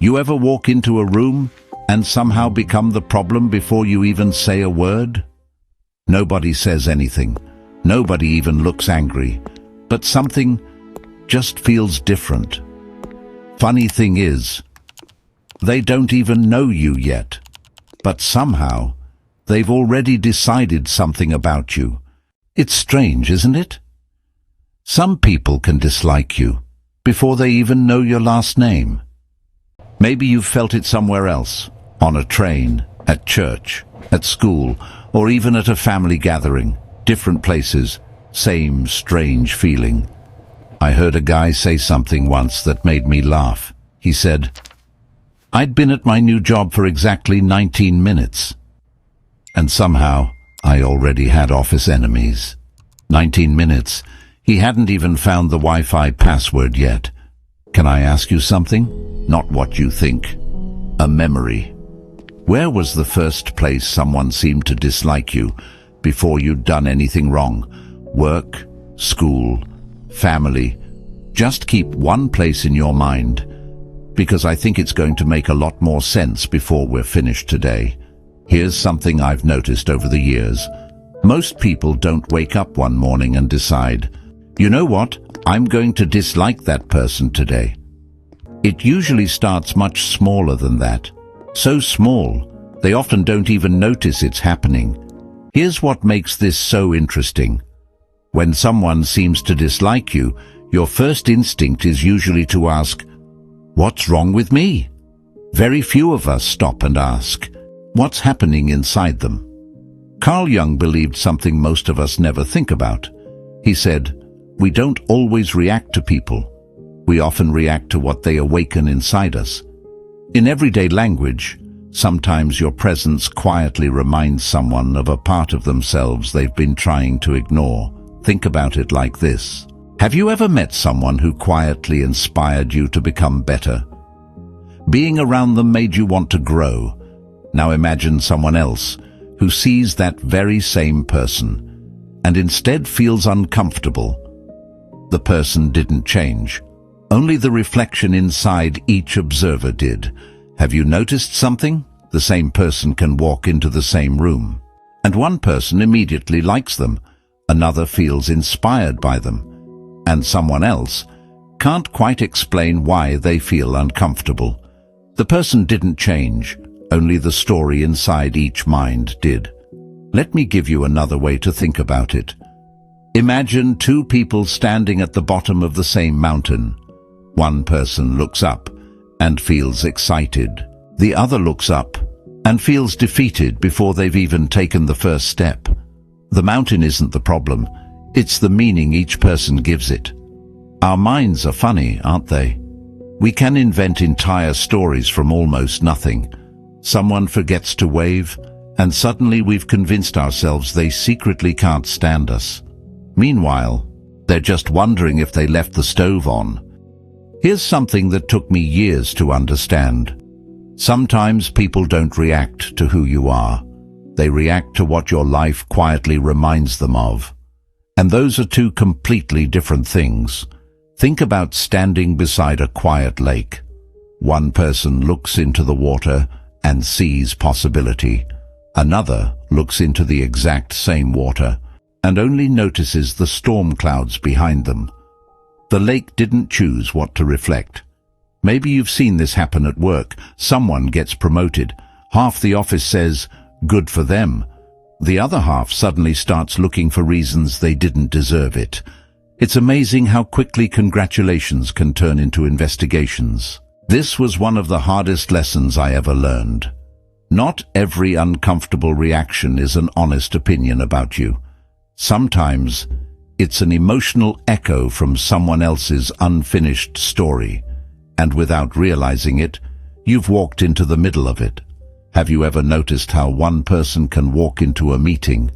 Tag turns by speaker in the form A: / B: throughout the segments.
A: You ever walk into a room and somehow become the problem before you even say a word? Nobody says anything. Nobody even looks angry. But something just feels different. Funny thing is, they don't even know you yet. But somehow, they've already decided something about you. It's strange, isn't it? Some people can dislike you before they even know your last name. Maybe you've felt it somewhere else, on a train, at church, at school, or even at a family gathering. Different places, same strange feeling. I heard a guy say something once that made me laugh. He said, "I'd been at my new job for exactly 19 minutes. And somehow, I already had office enemies." 19 minutes. He hadn't even found the Wi-Fi password yet. Can I ask you something? Not what you think. A memory. Where was the first place someone seemed to dislike you before you'd done anything wrong? Work, school, family. Just keep one place in your mind, because I think it's going to make a lot more sense before we're finished today. Here's something I've noticed over the years. Most people don't wake up one morning and decide, "You know what? I'm going to dislike that person today." It usually starts much smaller than that. So small, they often don't even notice it's happening. Here's what makes this so interesting. When someone seems to dislike you, your first instinct is usually to ask, "What's wrong with me?" Very few of us stop and ask, "What's happening inside them?" Carl Jung believed something most of us never think about. He said, "We don't always react to people. We often react to what they awaken inside us." In everyday language, sometimes your presence quietly reminds someone of a part of themselves they've been trying to ignore. Think about it like this. Have you ever met someone who quietly inspired you to become better? Being around them made you want to grow. Now imagine someone else who sees that very same person and instead feels uncomfortable. The person didn't change. Only the reflection inside each observer did. Have you noticed something? The same person can walk into the same room, and one person immediately likes them, another feels inspired by them, and someone else can't quite explain why they feel uncomfortable. The person didn't change, only the story inside each mind did. Let me give you another way to think about it. Imagine two people standing at the bottom of the same mountain. One person looks up and feels excited. The other looks up and feels defeated before they've even taken the first step. The mountain isn't the problem, it's the meaning each person gives it. Our minds are funny, aren't they? We can invent entire stories from almost nothing. Someone forgets to wave, and suddenly we've convinced ourselves they secretly can't stand us. Meanwhile, they're just wondering if they left the stove on. Here's something that took me years to understand. Sometimes people don't react to who you are. They react to what your life quietly reminds them of. And those are two completely different things. Think about standing beside a quiet lake. One person looks into the water and sees possibility. Another looks into the exact same water and only notices the storm clouds behind them. The lake didn't choose what to reflect. Maybe you've seen this happen at work. Someone gets promoted. Half the office says, "Good for them." The other half suddenly starts looking for reasons they didn't deserve it. It's amazing how quickly congratulations can turn into investigations. This was one of the hardest lessons I ever learned. Not every uncomfortable reaction is an honest opinion about you. Sometimes it's an emotional echo from someone else's unfinished story, and without realizing it, you've walked into the middle of it. Have you ever noticed how one person can walk into a meeting,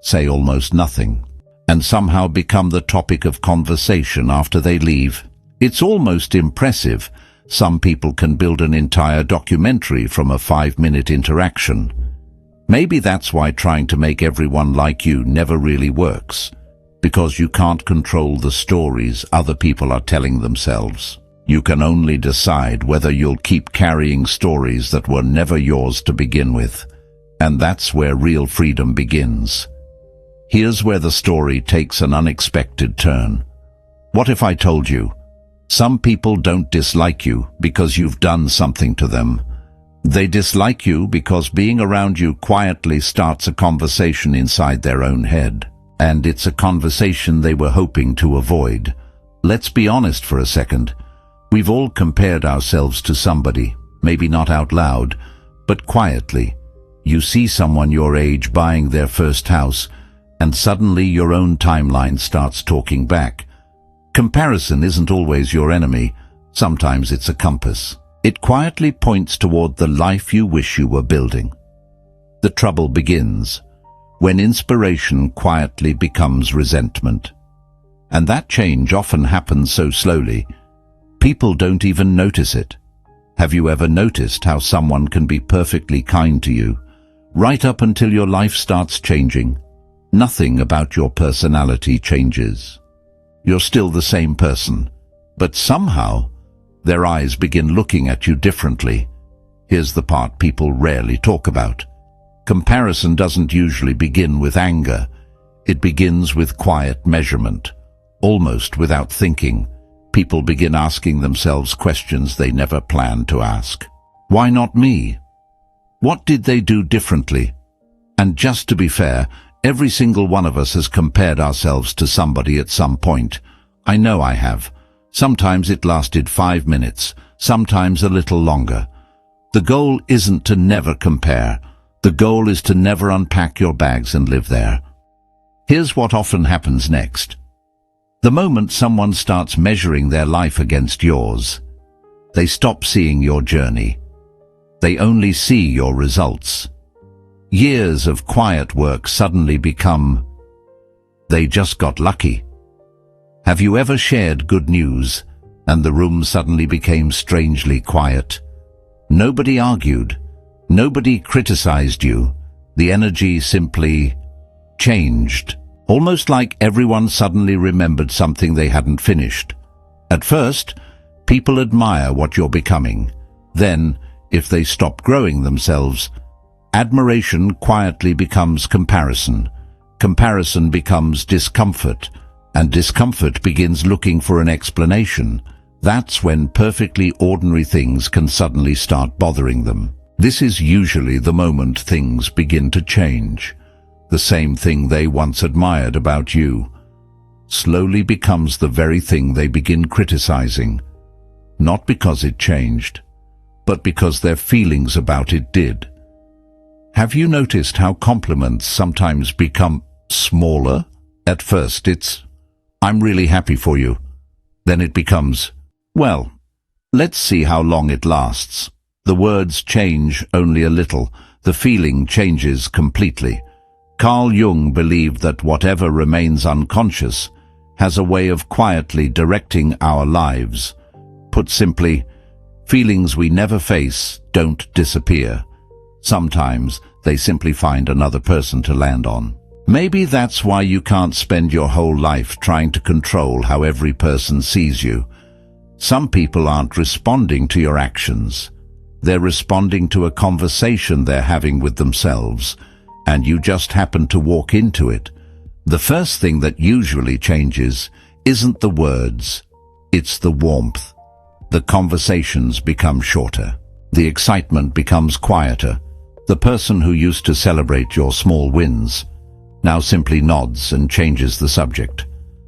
A: say almost nothing, and somehow become the topic of conversation after they leave? It's almost impressive. Some people can build an entire documentary from a 5-minute interaction. Maybe that's why trying to make everyone like you never really works, because you can't control the stories other people are telling themselves. You can only decide whether you'll keep carrying stories that were never yours to begin with. And that's where real freedom begins. Here's where the story takes an unexpected turn. What if I told you, some people don't dislike you because you've done something to them. They dislike you because being around you quietly starts a conversation inside their own head. And it's a conversation they were hoping to avoid. Let's be honest for a second. We've all compared ourselves to somebody, maybe not out loud, but quietly. You see someone your age buying their first house, and suddenly your own timeline starts talking back. Comparison isn't always your enemy. Sometimes it's a compass. It quietly points toward the life you wish you were building. The trouble begins when inspiration quietly becomes resentment. And that change often happens so slowly, people don't even notice it. Have you ever noticed how someone can be perfectly kind to you, right up until your life starts changing? Nothing about your personality changes. You're still the same person, but somehow their eyes begin looking at you differently. Here's the part people rarely talk about. Comparison doesn't usually begin with anger. It begins with quiet measurement. Almost without thinking, people begin asking themselves questions they never planned to ask. Why not me? What did they do differently? And just to be fair, every single one of us has compared ourselves to somebody at some point. I know I have. Sometimes it lasted 5 minutes, sometimes a little longer. The goal isn't to never compare. The goal is to never unpack your bags and live there. Here's what often happens next. The moment someone starts measuring their life against yours, they stop seeing your journey. They only see your results. Years of quiet work suddenly become, they just got lucky. Have you ever shared good news, and the room suddenly became strangely quiet? Nobody argued. Nobody criticized you. The energy simply changed. Almost like everyone suddenly remembered something they hadn't finished. At first, people admire what you're becoming. Then, if they stop growing themselves, admiration quietly becomes comparison. Comparison becomes discomfort, and discomfort begins looking for an explanation. That's when perfectly ordinary things can suddenly start bothering them. This is usually the moment things begin to change. The same thing they once admired about you slowly becomes the very thing they begin criticizing. Not because it changed, but because their feelings about it did. Have you noticed how compliments sometimes become smaller? At first it's, "I'm really happy for you." Then it becomes, "Well, let's see how long it lasts." The words change only a little. The feeling changes completely. Carl Jung believed that whatever remains unconscious has a way of quietly directing our lives. Put simply, feelings we never face don't disappear. Sometimes they simply find another person to land on. Maybe that's why you can't spend your whole life trying to control how every person sees you. Some people aren't responding to your actions. They're responding to a conversation they're having with themselves, and you just happen to walk into it. The first thing that usually changes isn't the words, it's the warmth. The conversations become shorter. The excitement becomes quieter. The person who used to celebrate your small wins now simply nods and changes the subject.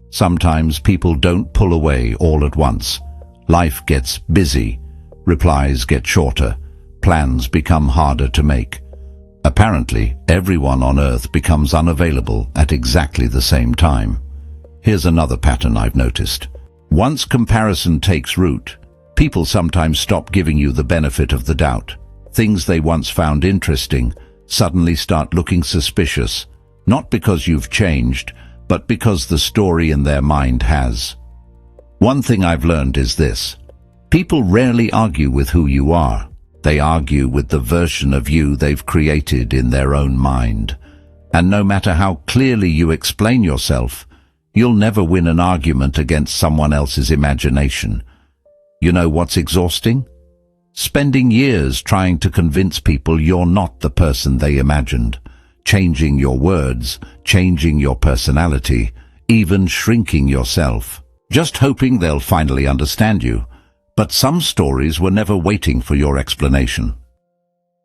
A: Sometimes people don't pull away all at once. Life gets busy, replies get shorter, plans become harder to make. Apparently, everyone on Earth becomes unavailable at exactly the same time. Here's another pattern I've noticed. Once comparison takes root, people sometimes stop giving you the benefit of the doubt. Things they once found interesting suddenly start looking suspicious, not because you've changed, but because the story in their mind has. One thing I've learned is this: people rarely argue with who you are. They argue with the version of you they've created in their own mind. And no matter how clearly you explain yourself, you'll never win an argument against someone else's imagination. You know what's exhausting? Spending years trying to convince people you're not the person they imagined, changing your words, changing your personality, even shrinking yourself, just hoping they'll finally understand you. But some stories were never waiting for your explanation.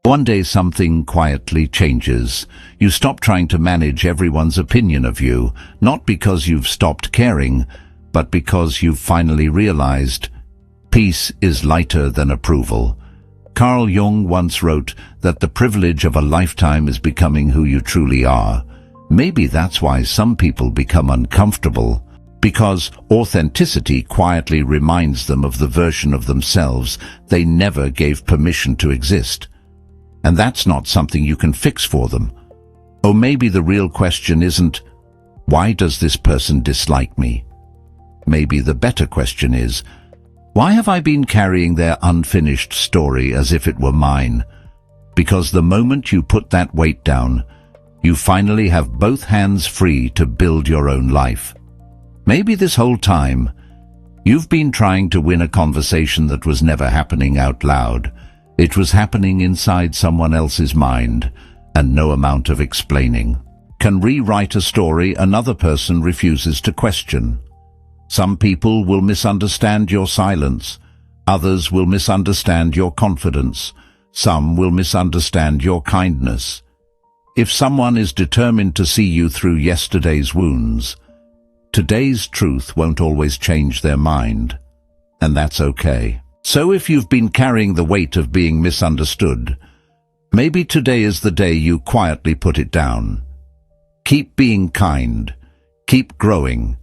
A: One day something quietly changes. You stop trying to manage everyone's opinion of you, not because you've stopped caring, but because you've finally realized peace is lighter than approval. Carl Jung once wrote that the privilege of a lifetime is becoming who you truly are. Maybe that's why some people become uncomfortable, because authenticity quietly reminds them of the version of themselves they never gave permission to exist. And that's not something you can fix for them. Or maybe the real question isn't, why does this person dislike me? Maybe the better question is, why have I been carrying their unfinished story as if it were mine? Because the moment you put that weight down, you finally have both hands free to build your own life. Maybe this whole time, you've been trying to win a conversation that was never happening out loud. It was happening inside someone else's mind, and no amount of explaining can rewrite a story another person refuses to question. Some people will misunderstand your silence. Others will misunderstand your confidence. Some will misunderstand your kindness. If someone is determined to see you through yesterday's wounds, today's truth won't always change their mind, and that's okay. So if you've been carrying the weight of being misunderstood, maybe today is the day you quietly put it down. Keep being kind. Keep growing.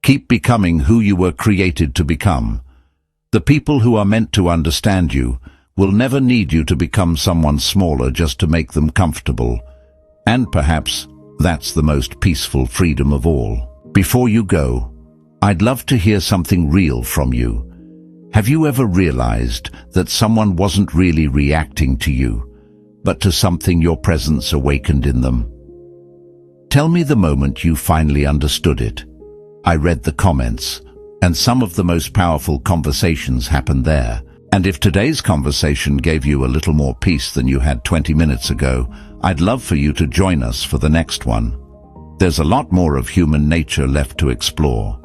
A: Keep becoming who you were created to become. The people who are meant to understand you will never need you to become someone smaller just to make them comfortable. And perhaps that's the most peaceful freedom of all. Before you go, I'd love to hear something real from you. Have you ever realized that someone wasn't really reacting to you, but to something your presence awakened in them? Tell me the moment you finally understood it. I read the comments, and some of the most powerful conversations happened there. And if today's conversation gave you a little more peace than you had 20 minutes ago, I'd love for you to join us for the next one. There's a lot more of human nature left to explore.